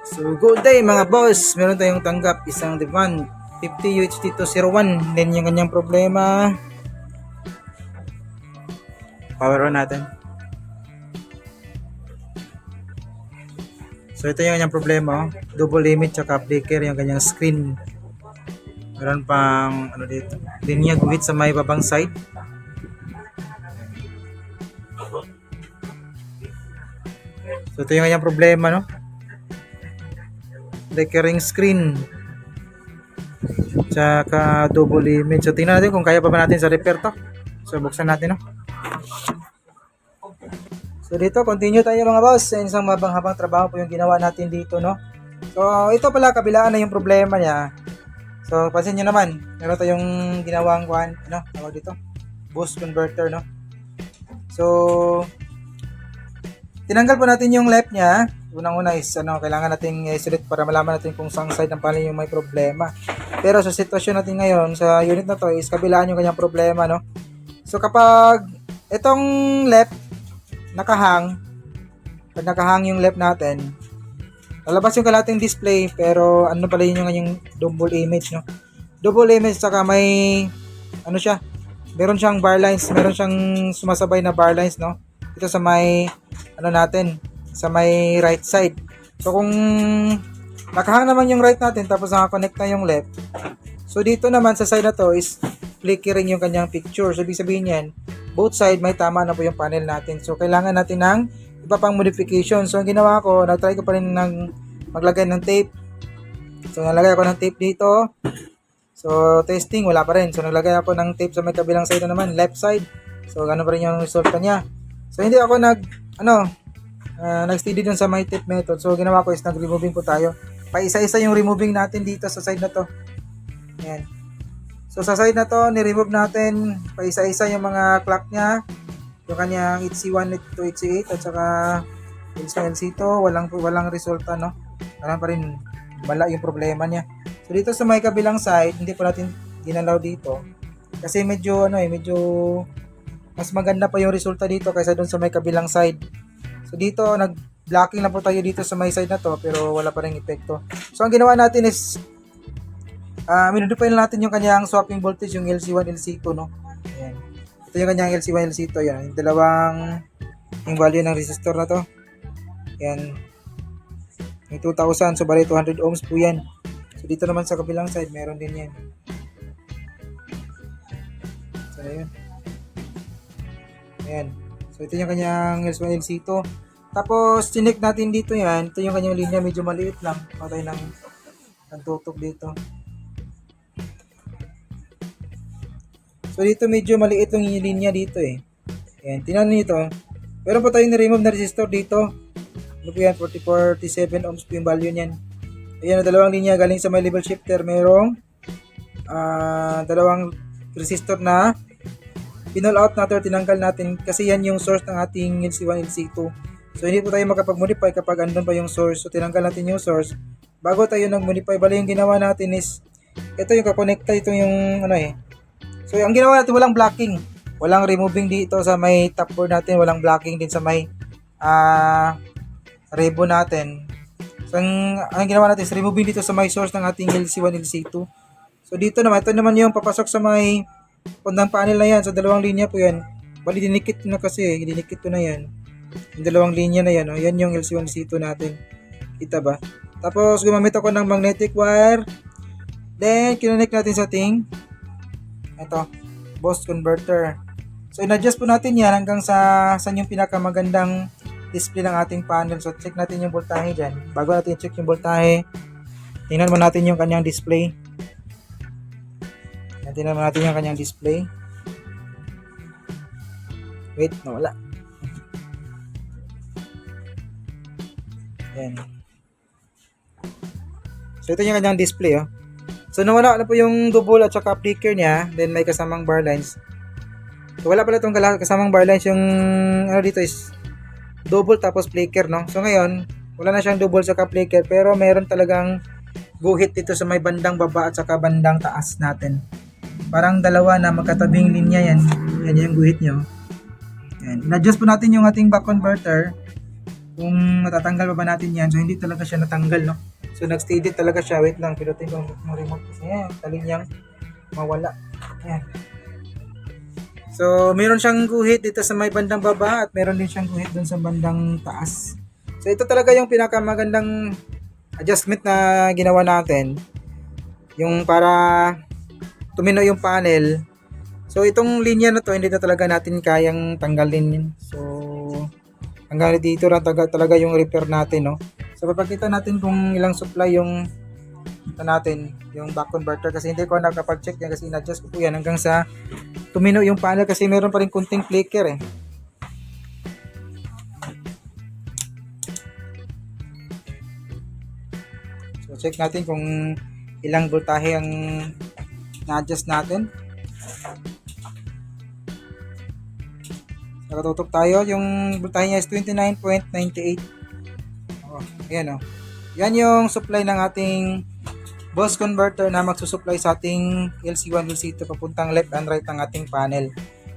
So good day mga boss, meron tayong tanggap isang demand 50 UHT 201. Then yung kanyang problema, power on natin. So ito yung kanyang problema, double limit tsaka flicker yung kanyang screen. Meron pang ano dito, linya guhit sa may babang side. So ito yung kanyang problema, no? Flickering screen tsaka double limit. So tingnan natin kung kaya pa ba natin sa repair to. So buksan natin, no? So dito, continue tayo mga boss. Sa isang mabang-habang trabaho po yung ginawa natin dito, no? So ito pala, kabilaan na yung problema niya. So pansin nyo naman, meron tayong ginawang tawag dito, boost converter, no? So tinanggal po natin yung left niya. Unang-una is kailangan nating isolate para malaman natin kung saan side ng panel yung may problema. Pero sa sitwasyon natin ngayon, sa unit na to is kabilaan yung kanyang problema, no? So kapag itong left nakahang, pag nakahang yung left natin, lalabas yung kalating display, pero ano pala yun yung kanyang double image, no? Double image, saka may siya, meron siyang bar lines, meron siyang sumasabay na bar lines, no? Ito sa may sa may right side. So kung nakahang naman yung right natin tapos naka-connect na yung left, so dito naman sa side na to is flickering yung kanyang picture. So ibig sabihin yan, both side may tama na po yung panel natin. So kailangan natin ng iba pang modification. So ang ginawa ko, nag-try ko pa rin ng maglagay ng tape. So nalagay ako ng tape dito. So testing, wala pa rin. So naglagay ako ng tape sa may kabilang side na naman, left side. So gano'n pa rin yung result niya. So hindi ako nag-steady dun sa my tape method. So ginawa ko is nag-removing po tayo. Pa-isa-isa yung removing natin dito sa side na to. Ayan. So sa side na to, ni-remove natin pa-isa-isa yung mga clock niya. Yung kanyang HC1 to HC8 at saka LC2, walang resulta, no? Wala pa rin, wala yung problema niya. So dito sa may kabilang side, hindi po natin ginalaw dito. Kasi medyo mas maganda pa yung resulta dito kaysa doon sa may kabilang side. So dito, nag-blocking na po tayo dito sa may side na to, pero wala pa rin epekto. So ang ginawa natin is minodify natin yung kanyang swapping voltage, yung LC1, LC2, no? Ayan. Ito yung kanyang LC1, LC2, yan. Yung dalawang yung value ng resistor na to. Ayan. Yung 2,000, so bali 200 ohms po yan. So dito naman sa kabilang side, meron din yan. So ayun. Ayan. So ito yung kanyang LC1, LC2. Tapos, chinik natin dito yan. Ito yung kanyang linya, medyo maliit lang. Patay ng tutok dito. So dito medyo maliit yung linya dito eh. Ayan, tingnan nyo ito. Meron pa tayong na-remove na resistor dito. Ano po yan? 47 ohms po yung value niyan. Ayan, dalawang linya galing sa may level shifter. Merong dalawang resistor na pinull out natin, tinanggal natin kasi yan yung source ng ating LC1, LC2. So hindi po tayo makapag-modify kapag andun pa yung source. So tinanggal natin yung source bago tayo nag-modify. Bali yung ginawa natin is ito yung kakonekta, ito yung So ang ginawa natin, walang blocking, walang removing dito sa may top board natin, walang blocking din sa may ribbon natin. So ang ginawa natin is removing dito sa may source ng ating LC1, LC2. So dito naman, ito naman yung papasok sa may pundang panel na yan. So dalawang linya po yan. Bali dinikit na kasi, dinikit ko na yan. Yung dalawang linya na yan, yan yung LC1, LC2 natin. Kita ba? Tapos gumamit ako ng magnetic wire. Then kinonect natin sa ating boost converter. So in-adjust po natin yan hanggang sa saan yung pinakamagandang display ng ating panel. So check natin yung voltahe dyan. Bago natin check yung voltahe, tingnan mo natin yung kanyang display. Tingnan mo natin yung kanyang display. Wait, nawala. Ayan. So ito yung kanyang display, oh. So nawala na po yung double at saka flicker niya. Then may kasamang bar lines. So wala pala itong kasamang bar lines. Yung dito is double tapos flicker, no? So ngayon, wala na siyang double saka flicker, pero meron talagang guhit dito sa may bandang baba at saka bandang taas natin. Parang dalawa na magkatabing linya yan. Yan yung guhit nyo. Yan. In-adjust po natin yung ating back converter. kung matatanggal pa ba natin yan. So hindi talaga siya natanggal, no? So nag-steady talaga siya. Wait lang, pinutin ko yung remote kasi yan, taling niyang mawala. Ayan. So meron siyang guhit dito sa may bandang baba at meron din siyang guhit dun sa bandang taas. So ito talaga yung pinakamagandang adjustment na ginawa natin. Yung para tumino yung panel. So itong linya na to hindi na talaga natin kayang tanggalin. So hanggang dito lang talaga yung repair natin, no. So papakita natin kung ilang supply yung natin, yung back converter kasi hindi ko nakapag-check yan kasi in-adjust ko po yan hanggang sa tumino yung panel kasi meron pa rin kunting flicker eh. So check natin kung ilang voltahe ang na-adjust natin. Nakatutok tayo. Yung voltahe niya is 29.98. Oh, ayan oh. Yan yung supply ng ating bus converter na magsusupply sa ating LC1, LC2 papuntang left and right ng ating panel.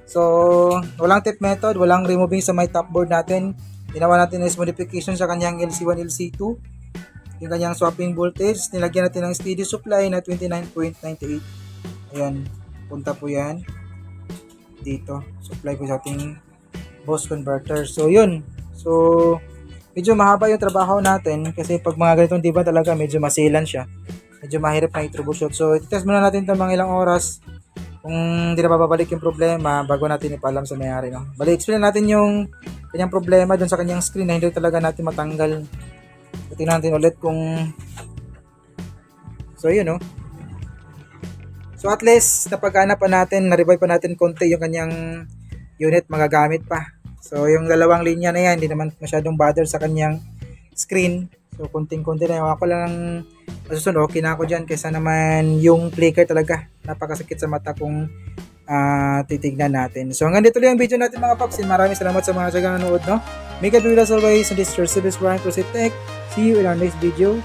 So, walang tip method, walang removing sa may top board natin. Ginawa natin is modification sa kanyang LC1, LC2. Yung kanyang swapping voltage, nilagyan natin ng steady supply na 29.98. Ayan, punta po yan dito. Supply po sa ating bus converter. So, yun. So, medyo mahaba yung trabaho natin kasi pag mga ganitong diba talaga medyo masilan siya. Medyo mahirap na i-troubleshoot. So, i-test muna natin ito mga ilang oras kung hindi na babalik yung problema bago natin ipaalam sa may-ari. No? Bali, explain natin yung kanyang problema dun sa kanyang screen na hindi talaga natin matanggal. So, tingnan natin ulit kung so, yun, no? So, at least, napag-ana pa natin, na-revive pa natin konti yung kanyang unit magagamit pa. So, yung dalawang linya na yan, hindi naman masyadong bother sa kanyang screen. So, konting-konti na yung ako lang masusunod, okay na ako dyan kaysa naman yung flicker talaga. Napakasakit sa mata kung titignan natin. So, hanggang dito lang yung video natin mga paps. Maraming salamat sa mga tiyagang nanood, no? Make a do as always, and this is your service Brian Cruz Tech. See you in our next video.